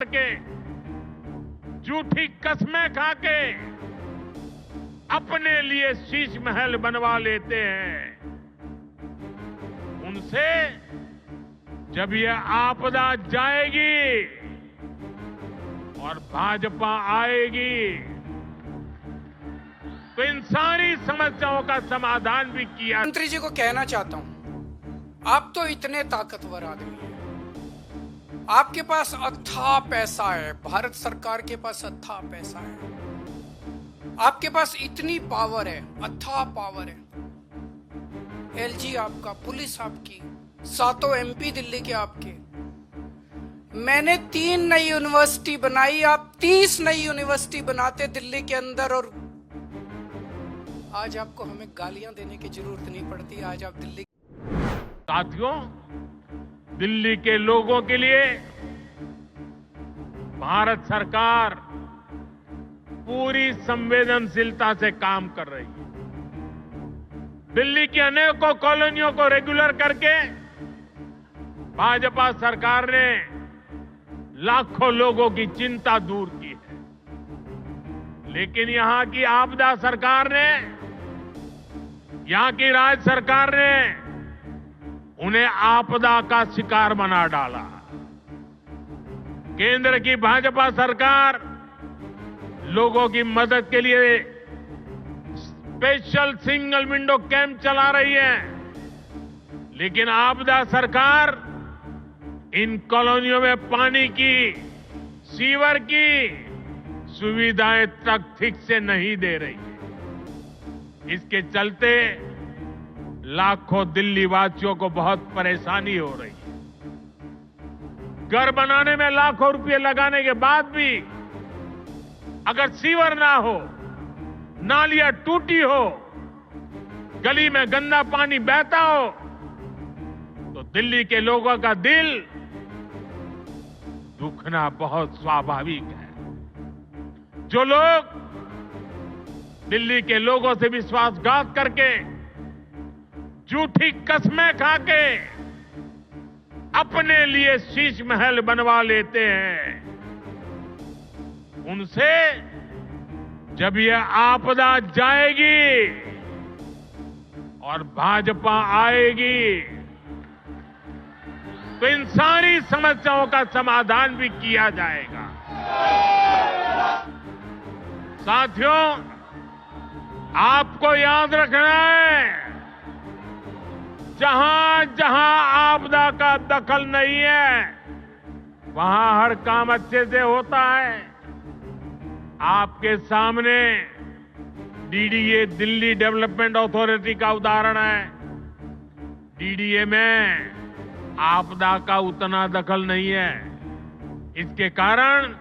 के झूठी कस्में खा के अपने लिए शीश महल बनवा लेते हैं। उनसे जब यह आपदा जाएगी और भाजपा आएगी तो इन सारी समस्याओं का समाधान भी किया। मंत्री जी को कहना चाहता हूं, आप तो इतने ताकतवर आदमी हैं, आपके पास अथाह पैसा है, भारत सरकार के पास अथाह पैसा है, आपके पास इतनी पावर है, अथाह पावर है। एलजी आपका, पुलिस आपकी, 7 MP दिल्ली के आपके। मैंने 3 नई यूनिवर्सिटी बनाई, आप 30 नई यूनिवर्सिटी बनाते दिल्ली के अंदर, और आज आपको हमें गालियां देने की जरूरत नहीं पड़ती। आज आप दिल्ली साथियों, दिल्ली के लोगों के लिए भारत सरकार पूरी संवेदनशीलता से काम कर रही है। दिल्ली की अनेकों कॉलोनियों को रेगुलर करके भाजपा सरकार ने लाखों लोगों की चिंता दूर की है। लेकिन यहां की आपदा सरकार ने, यहां की राज्य सरकार ने उन्हें आपदा का शिकार बना डाला। केंद्र की भाजपा सरकार लोगों की मदद के लिए स्पेशल सिंगल विंडो कैंप चला रही है, लेकिन आपदा सरकार इन कॉलोनियों में पानी की, सीवर की सुविधाएं तक ठीक से नहीं दे रही है। इसके चलते लाखों दिल्ली वासियों को बहुत परेशानी हो रही है। घर बनाने में लाखों रुपए लगाने के बाद भी अगर सीवर ना हो, नालियां टूटी हो, गली में गंदा पानी बहता हो, तो दिल्ली के लोगों का दिल दुखना बहुत स्वाभाविक है। जो लोग दिल्ली के लोगों से विश्वासघात करके, झूठी कस्में खा के अपने लिए शीश महल बनवा लेते हैं, उनसे जब यह आपदा जाएगी और भाजपा आएगी तो इन सारी समस्याओं का समाधान भी किया जाएगा। साथियों, आपको याद रखना है, जहां जहां आपदा का दखल नहीं है, वहां हर काम अच्छे से होता है। आपके सामने डीडीए, दिल्ली डेवलपमेंट अथॉरिटी का उदाहरण है। डीडीए में आपदा का उतना दखल नहीं है। इसके कारण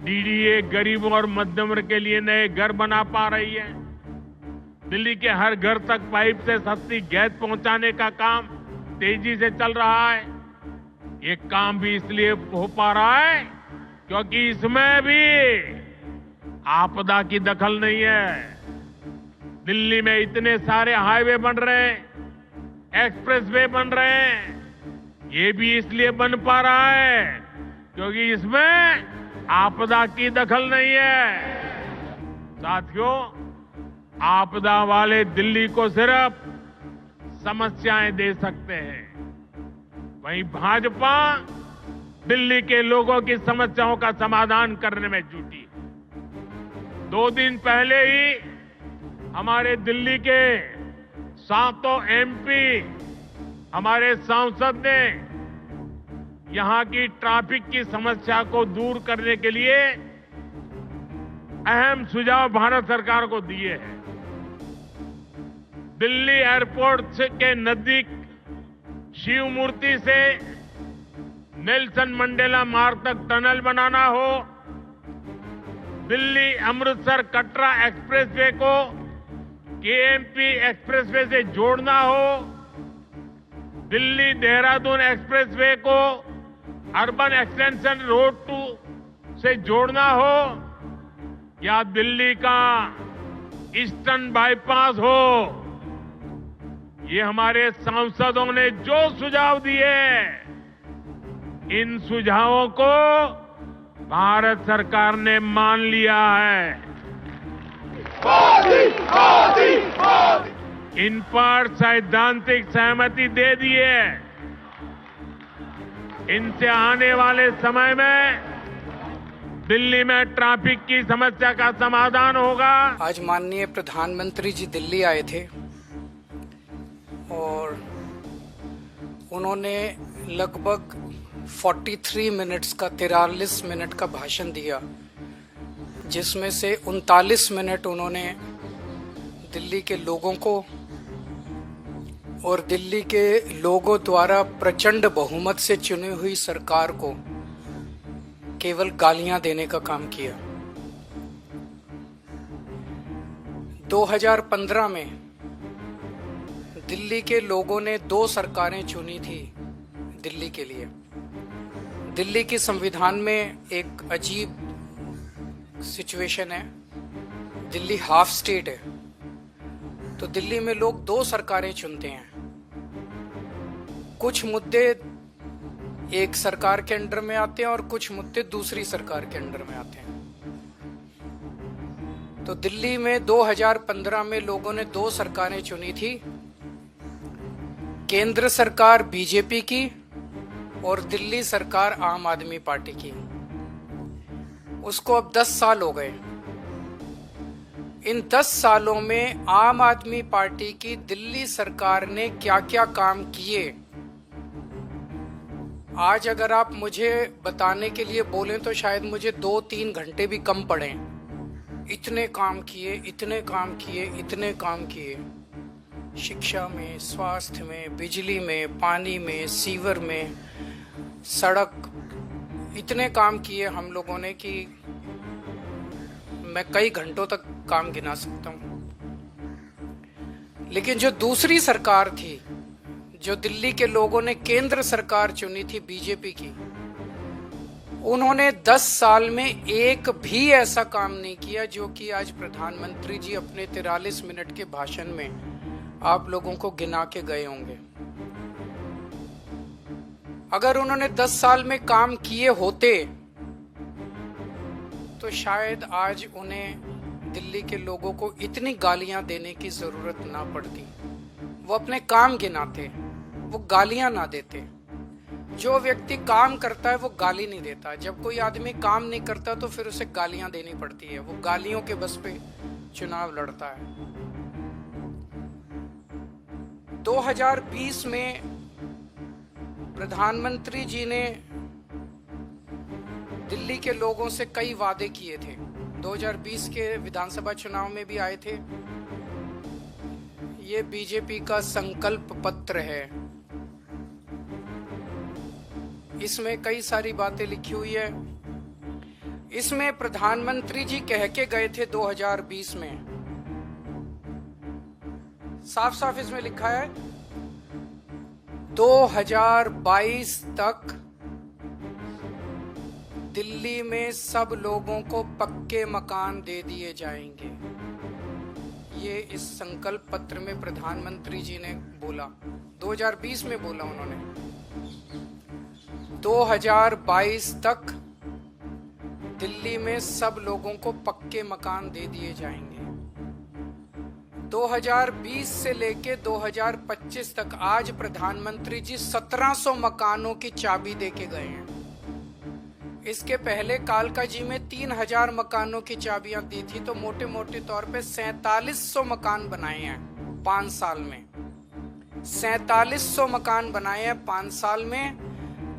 डीडीए गरीबों और मध्यम वर्ग के लिए नए घर बना पा रही है। दिल्ली के हर घर तक पाइप से सस्ती गैस पहुंचाने का काम तेजी से चल रहा है। ये काम भी इसलिए हो पा रहा है क्योंकि इसमें भी आपदा की दखल नहीं है। दिल्ली में इतने सारे हाईवे बन रहे हैं, एक्सप्रेसवे बन रहे हैं, ये भी इसलिए बन पा रहा है क्योंकि इसमें आपदा की दखल नहीं है। साथियों, आपदा वाले दिल्ली को सिर्फ समस्याएं दे सकते हैं, वहीं भाजपा दिल्ली के लोगों की समस्याओं का समाधान करने में जुटी है। 2 दिन पहले ही हमारे दिल्ली के 7 MP हमारे सांसद ने यहां की ट्रैफिक की समस्या को दूर करने के लिए अहम सुझाव भारत सरकार को दिए हैं। दिल्ली एयरपोर्ट के नजदीक शिव मूर्ति से नेल्सन मंडेला मार्ग तक टनल बनाना हो, दिल्ली अमृतसर कटरा एक्सप्रेसवे को केएमपी एक्सप्रेसवे से जोड़ना हो, दिल्ली देहरादून एक्सप्रेसवे को अर्बन एक्सटेंशन रोड 2 से जोड़ना हो, या दिल्ली का ईस्टर्न बाईपास हो, ये हमारे सांसदों ने जो सुझाव दिए, इन सुझावों को भारत सरकार ने मान लिया है। इन पर सैद्धांतिक सहमति दे दी है। इनसे आने वाले समय में दिल्ली में ट्रैफिक की समस्या का समाधान होगा। आज माननीय प्रधानमंत्री जी दिल्ली आए थे और उन्होंने लगभग 43 मिनट्स का 43 मिनट का भाषण दिया, जिसमें से 39 मिनट उन्होंने दिल्ली के लोगों को और दिल्ली के लोगों द्वारा प्रचंड बहुमत से चुनी हुई सरकार को केवल गालियां देने का काम किया। 2015 में दिल्ली के लोगों ने 2 सरकारें चुनी थी दिल्ली के लिए। दिल्ली की संविधान में एक अजीब सिचुएशन है, दिल्ली हाफ स्टेट है, तो दिल्ली में लोग 2 सरकारें चुनते हैं। कुछ मुद्दे एक सरकार के अंडर में आते हैं और कुछ मुद्दे दूसरी सरकार के अंडर में आते हैं। तो दिल्ली में 2015 में लोगों ने 2 सरकारें चुनी थी, केंद्र सरकार बीजेपी की और दिल्ली सरकार आम आदमी पार्टी की। उसको अब 10 साल हो गए। इन 10 सालों में आम आदमी पार्टी की दिल्ली सरकार ने क्या क्या काम किए, आज अगर आप मुझे बताने के लिए बोलें तो शायद मुझे 2-3 घंटे भी कम पड़े। इतने काम किए, इतने काम किए, इतने काम किए, शिक्षा में, स्वास्थ्य में, बिजली में, पानी में, सीवर में, सड़क, इतने काम किए हम लोगों ने कि मैं कई घंटों तक काम गिना सकता हूं। लेकिन जो दूसरी सरकार थी, जो दिल्ली के लोगों ने केंद्र सरकार चुनी थी बीजेपी की, उन्होंने 10 साल में एक भी ऐसा काम नहीं किया जो कि आज प्रधानमंत्री जी अपने 43 मिनट के भाषण में आप लोगों को गिना के गए होंगे। अगर उन्होंने 10 साल में काम किए होते तो शायद आज उन्हें दिल्ली के लोगों को इतनी गालियां देने की जरूरत ना पड़ती। वो अपने काम गिनाते, वो गालियां ना देते। जो व्यक्ति काम करता है वो गाली नहीं देता। जब कोई आदमी काम नहीं करता तो फिर उसे गालियां देनी पड़ती है। वो गालियों के बस पे चुनाव लड़ता है। 2020 में प्रधानमंत्री जी ने दिल्ली के लोगों से कई वादे किए थे। 2020 के विधानसभा चुनाव में भी आए थे। ये बीजेपी का संकल्प पत्र है। इसमें कई सारी बातें लिखी हुई है। इसमें प्रधानमंत्री जी कह के गए थे 2020 में, साफ साफ इसमें लिखा है 2022 तक दिल्ली में सब लोगों को पक्के मकान दे दिए जाएंगे। ये इस संकल्प पत्र में प्रधानमंत्री जी ने बोला, 2020 में बोला उन्होंने। 2022 तक दिल्ली में सब लोगों को पक्के मकान दे दिए जाएंगे। 2020 से लेके 2025 तक आज प्रधानमंत्री जी 1700 मकानों की चाबी दे के गए हैं। इसके पहले कालका जी में 3000 मकानों की चाबियां दी थी, तो मोटे मोटे तौर पे 4700 मकान बनाए हैं 5 साल में। 4700 मकान बनाए हैं 5 साल में।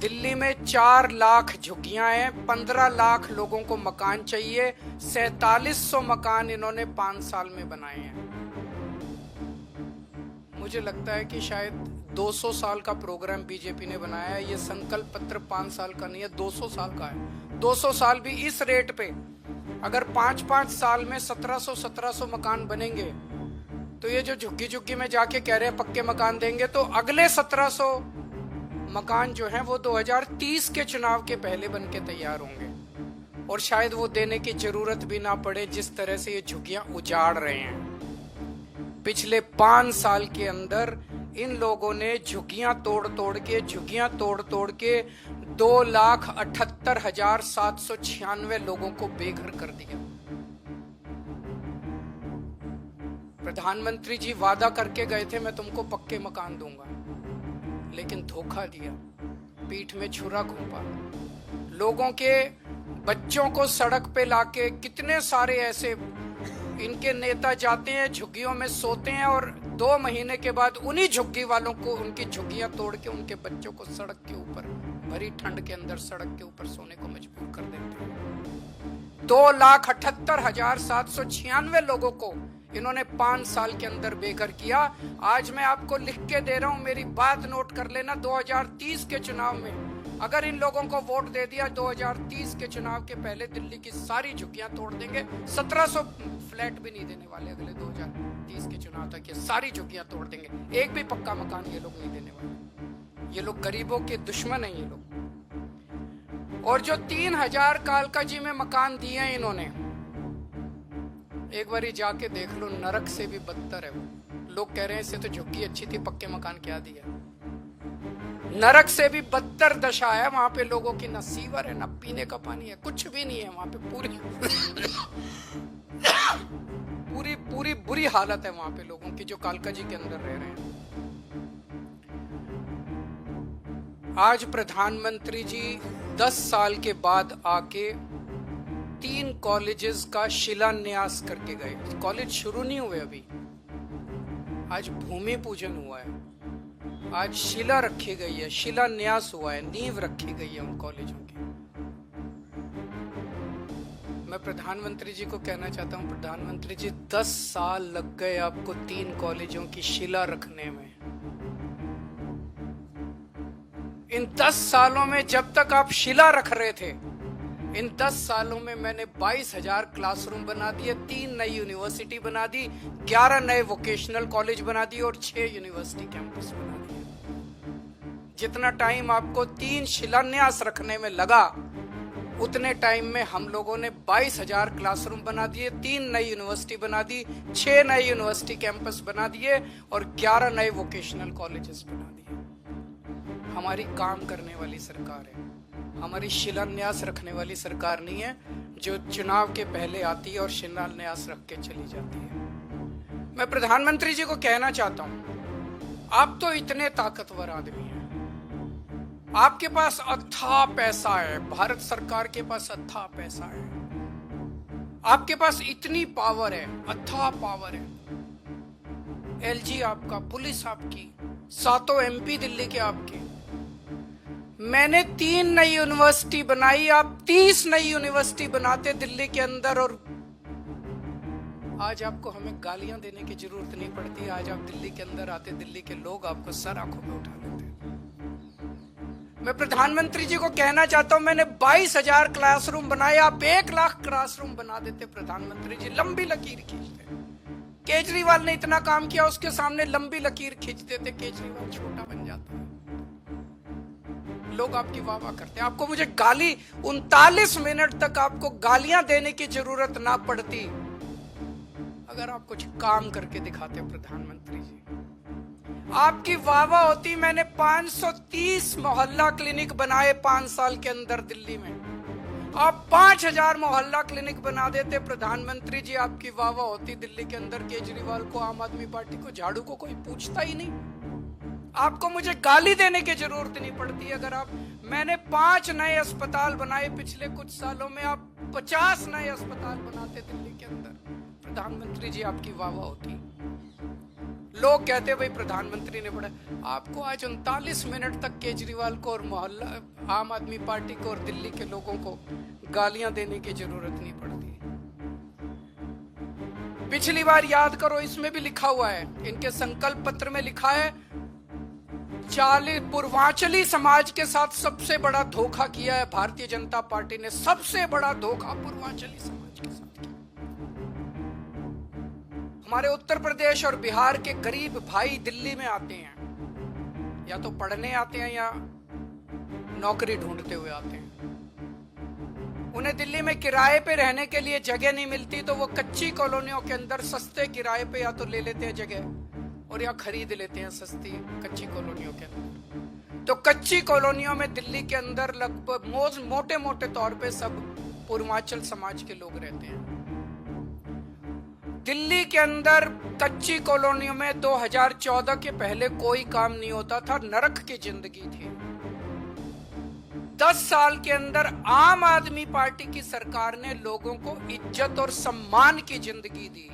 दिल्ली में 4 लाख झुग्गियां हैं, 15 लाख लोगों को मकान चाहिए। 4700 मकान इन्होंने 5 साल में बनाए हैं। मुझे लगता है कि शायद 200 साल का प्रोग्राम बीजेपी ने बनाया है। ये संकल्प पत्र 5 साल का नहीं है, 200 साल का है। 200 साल भी इस रेट पे अगर 5-5 साल में 1700 मकान बनेंगे, तो ये जो झुग्गी झुग्गी में जाके कह रहे हैं पक्के मकान देंगे, तो अगले 1700 मकान जो हैं वो 2030 के चुनाव के पहले बन के तैयार होंगे। और शायद वो देने की जरूरत भी ना पड़े, जिस तरह से ये झुग्गियां उजाड़ रहे हैं। पिछले 5 साल के अंदर इन लोगों ने झुग्गियां तोड़ तोड़ के 2,78,796 लोगों को बेघर कर दिया। प्रधानमंत्री जी वादा करके गए थे मैं तुमको पक्के मकान दूंगा, लेकिन धोखा दिया, पीठ में छुरा घोंपा। लोगों के बच्चों को सड़क पे लाके, कितने सारे ऐसे इनके नेता जाते हैं झुग्गियों में सोते हैं और 2 महीने के बाद उन्हीं झुग्गी वालों को उनकी झुग्गियां तोड़ के उनके बच्चों को सड़क के ऊपर, भरी ठंड के अंदर सड़क के ऊपर सोने को मजबूर कर देते हैं। 2,78,796 लोगों को इन्होंने 5 साल के अंदर बेघर किया। आज मैं आपको लिख के दे रहा हूं, मेरी बात नोट कर लेना। 2030 के चुनाव में अगर इन लोगों को वोट दे दिया, 2030 के चुनाव के पहले दिल्ली की सारी झुग्गियां तोड़ देंगे। 1700 फ्लैट भी नहीं देने वाले अगले 2030 के चुनाव तक। ये सारी झुग्गियां तोड़ देंगे, एक भी पक्का मकान ये लोग नहीं देने वाले। ये लोग गरीबों के दुश्मन हैं ये लोग। और जो 3000 कालकाजी में मकान दिए हैं इन्होंने, एक बारी जाके देख लो, नरक से भी बदतर है वो। लोग कह रहे हैं इससे तो झुग्गी अच्छी थी, पक्के मकान क्या दिया। नरक से भी बदतर दशा है वहां पे। लोगों की न सीवर है, न पीने का पानी है, कुछ भी नहीं है वहां पे। पूरी बुरी हालत है वहां पे लोगों की जो कालकाजी के अंदर रह रहे हैं। आज प्रधानमंत्री जी 10 साल के बाद आके 3 कॉलेजेस का शिलान्यास करके गए। कॉलेज शुरू नहीं हुए अभी, आज भूमि पूजन हुआ है, आज शिला रखी गई है, शिलान्यास हुआ है, नींव रखी गई है उन कॉलेजों की। मैं प्रधानमंत्री जी को कहना चाहता हूं, प्रधानमंत्री जी 10 साल लग गए आपको 3 कॉलेजों की शिला रखने में। इन 10 सालों में जब तक आप शिला रख रहे थे, इन 10 सालों में मैंने 22,000 क्लासरूम बना दिए, 3 नई यूनिवर्सिटी बना दी, 11 नए वोकेशनल कॉलेज बना दिए और 6 यूनिवर्सिटी कैंपस बना दिए। जितना टाइम आपको 3 शिलान्यास रखने में लगा, उतने टाइम में हम लोगों ने 22,000 क्लासरूम बना दिए, 3 नई यूनिवर्सिटी बना दी, 6 नए यूनिवर्सिटी कैंपस बना दिए और 11 नए वोकेशनल कॉलेजेस बना दिए। हमारी काम करने वाली सरकार है, हमारी शिलान्यास रखने वाली सरकार नहीं है जो चुनाव के पहले आती है और शिलान्यास रख के चली जाती है। मैं प्रधानमंत्री जी को कहना चाहता हूं, आप तो इतने ताकतवर आदमी हैं, आपके पास अथाह पैसा है, भारत सरकार के पास अथाह पैसा है, आपके पास इतनी पावर है, अथाह पावर है। एलजी आपका, पुलिस आपकी, 7 MP दिल्ली के आपके। मैंने 3 नई यूनिवर्सिटी बनाई, आप 30 नई यूनिवर्सिटी बनाते दिल्ली के अंदर, और आज आपको हमें गालियां देने की जरूरत नहीं पड़ती। आज आप दिल्ली के अंदर आते, दिल्ली के लोग आपको सर आंखों पे उठा लेते। मैं प्रधानमंत्री जी को कहना चाहता हूं, मैंने 22,000 क्लासरूम बनाए, आप 1 लाख क्लासरूम बना देते प्रधानमंत्री जी, लंबी लकीर खींचते। केजरीवाल ने इतना काम किया, उसके सामने लंबी लकीर खींच देते, केजरीवाल छोटा बन जाता। लोग आपकी वाह वाह करते। आपको मुझे गाली 39 मिनट तक आपको गालियां देने की जरूरत ना पड़ती अगर आप कुछ काम करके दिखाते प्रधानमंत्री जी। आपकी वाह वाह होती। मैंने 530 मोहल्ला क्लिनिक बनाए 5 साल के अंदर दिल्ली में। आप 5000 मोहल्ला क्लिनिक बना देते प्रधानमंत्री जी, आपकी वाह वाह होती दिल्ली के अंदर। केजरीवाल को, आम आदमी पार्टी को, झाड़ू को कोई पूछता ही नहीं। आपको मुझे गाली देने की जरूरत नहीं पड़ती। अगर आप, मैंने 5 नए अस्पताल बनाए पिछले कुछ सालों में, आप 50 नए अस्पताल बनाते दिल्ली के अंदर, प्रधानमंत्री जी आपकी वाह वाह होती। लोग कहते भाई प्रधानमंत्री ने बड़ा। आपको आज 39 मिनट तक केजरीवाल को और मोहल्ला आम आदमी पार्टी को और दिल्ली के लोगों को गालियां देने की जरूरत नहीं पड़ती। पिछली बार याद करो, इसमें भी लिखा हुआ है, इनके संकल्प पत्र में लिखा है, 40 पूर्वांचली समाज के साथ सबसे बड़ा धोखा किया है भारतीय जनता पार्टी ने। सबसे बड़ा धोखा पूर्वांचली समाज के साथ किया। हमारे उत्तर प्रदेश और बिहार के गरीब भाई दिल्ली में आते हैं, या तो पढ़ने आते हैं या नौकरी ढूंढते हुए आते हैं। उन्हें दिल्ली में किराए पे रहने के लिए जगह नहीं मिलती, तो वो कच्ची कॉलोनियों के अंदर सस्ते किराए पे या तो ले लेते हैं जगह, और या खरीद लेते हैं सस्ती कच्ची कॉलोनियों के अंदर। तो कच्ची कॉलोनियों में दिल्ली के अंदर लगभग मोटे मोटे तौर पे सब पूर्वांचल समाज के लोग रहते हैं। दिल्ली के अंदर कच्ची कॉलोनियों में 2014 के पहले कोई काम नहीं होता था, नरक की जिंदगी थी। 10 साल के अंदर आम आदमी पार्टी की सरकार ने लोगों को इज्जत और सम्मान की जिंदगी दी।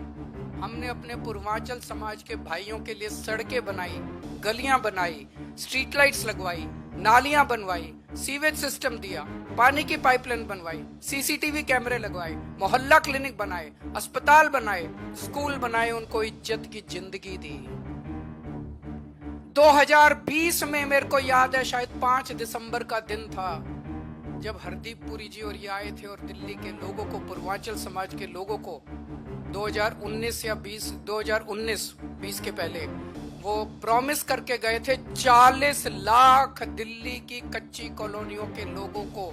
हमने अपने पूर्वांचल समाज के भाइयों के लिए सड़कें बनाई, गलियां बनाई, स्ट्रीट लाइट्स लगवाई, नालियां बनवाई, सीवेज सिस्टम दिया, पानी की पाइपलाइन बनवाई, सीसीटीवी कैमरे लगवाए, मोहल्ला क्लिनिक बनाए, अस्पताल बनाए, स्कूल बनाए, उनको इज्जत की जिंदगी दी। 2020 में मेरे को याद है, शायद 5 दिसंबर का दिन था, जब हरदीप पुरी जी और ये आए थे और दिल्ली के लोगों को, पूर्वांचल समाज के लोगों को 2019 या 2019 के पहले वो प्रॉमिस करके गए थे 40 लाख दिल्ली की कच्ची कॉलोनियों के लोगों को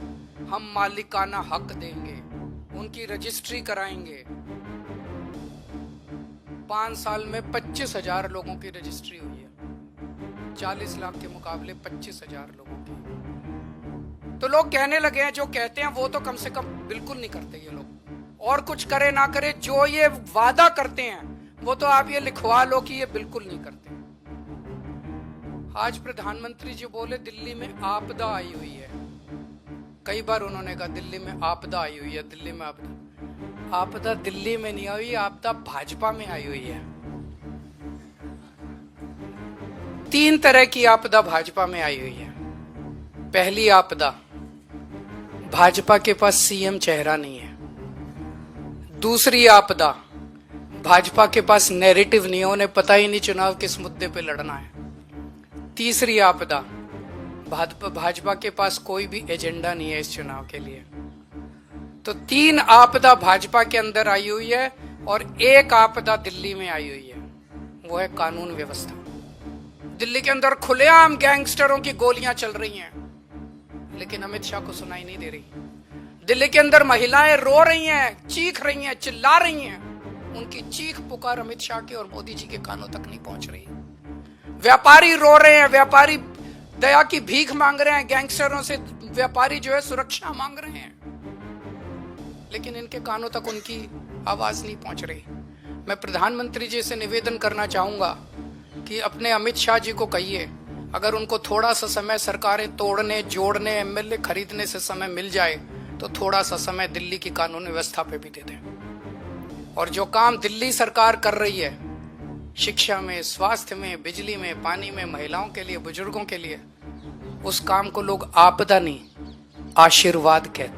हम मालिकाना हक देंगे, उनकी रजिस्ट्री कराएंगे। 5 साल में 25,000 लोगों की रजिस्ट्री हुई है, 40 लाख के मुकाबले 25,000 लोगों की। तो लोग कहने लगे हैं, जो कहते हैं वो तो कम से कम बिल्कुल नहीं करते ये लोग, और कुछ करे ना करे, जो ये वादा करते हैं वो तो आप ये लिखवा लो कि ये बिल्कुल नहीं करते। आज प्रधानमंत्री जी बोले दिल्ली में आपदा आई हुई है, कई बार उन्होंने कहा दिल्ली में आपदा आई हुई है, दिल्ली में आपदा। आपदा दिल्ली में नहीं आई, आपदा भाजपा में आई हुई है। 3 तरह की आपदा भाजपा में आई हुई है। पहली आपदा, भाजपा के पास सीएम चेहरा नहीं है। दूसरी आपदा, भाजपा के पास नैरेटिव नहीं है, उन्हें पता ही नहीं चुनाव किस मुद्दे पे लड़ना है। तीसरी आपदा, भाजपा के पास कोई भी एजेंडा नहीं है इस चुनाव के लिए। तो 3 आपदा भाजपा के अंदर आई हुई है और 1 आपदा दिल्ली में आई हुई है, वो है कानून व्यवस्था। दिल्ली के अंदर खुलेआम गैंगस्टरों की गोलियां चल रही हैं, लेकिन अमित शाह को सुनाई नहीं दे रही। दिल्ली के अंदर महिलाएं रो रही हैं, चीख रही हैं, चिल्ला रही हैं, उनकी चीख पुकार अमित शाह के और मोदी जी के कानों तक नहीं पहुंच रही। व्यापारी रो रहे हैं, व्यापारी दया की भीख मांग रहे हैं, गैंगस्टरों से व्यापारी जो है सुरक्षा मांग रहे हैं, लेकिन इनके कानों तक उनकी आवाज नहीं पहुंच रही। मैं प्रधानमंत्री जी से निवेदन करना चाहूंगा कि अपने अमित शाह जी को कहिए, अगर उनको थोड़ा सा समय सरकारें तोड़ने, जोड़ने, एमएलए खरीदने से समय मिल जाए तो थोड़ा सा समय दिल्ली की कानून व्यवस्था पे भी दे दें। और जो काम दिल्ली सरकार कर रही है, शिक्षा में, स्वास्थ्य में, बिजली में, पानी में, महिलाओं के लिए, बुजुर्गों के लिए, उस काम को लोग आपदा नहीं आशीर्वाद कहते हैं।